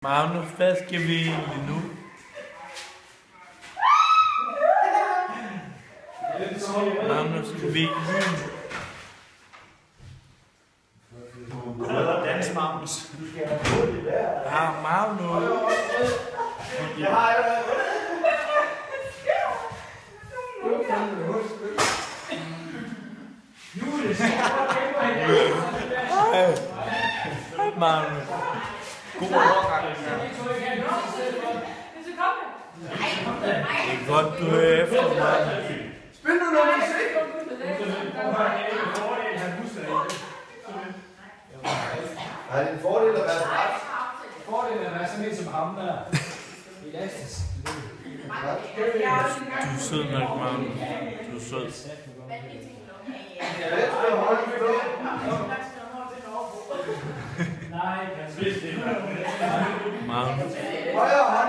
Magnus, hvad skal vi egentlig nu? Magnus, skal vi ikke byen? Dans, Magnus. Ja, Magnus. Jeg har allerede. Hej, Magnus. God overgang. Det er godt, du er efter mig. Spil nu noget musik! Nej, det er en fordel at være ret. Fordelen er sådan en som ham der. Elastisk. Du er sød nok, Magnus. Du er sød. Nej, kan spille det. Magnus. Højre hånd.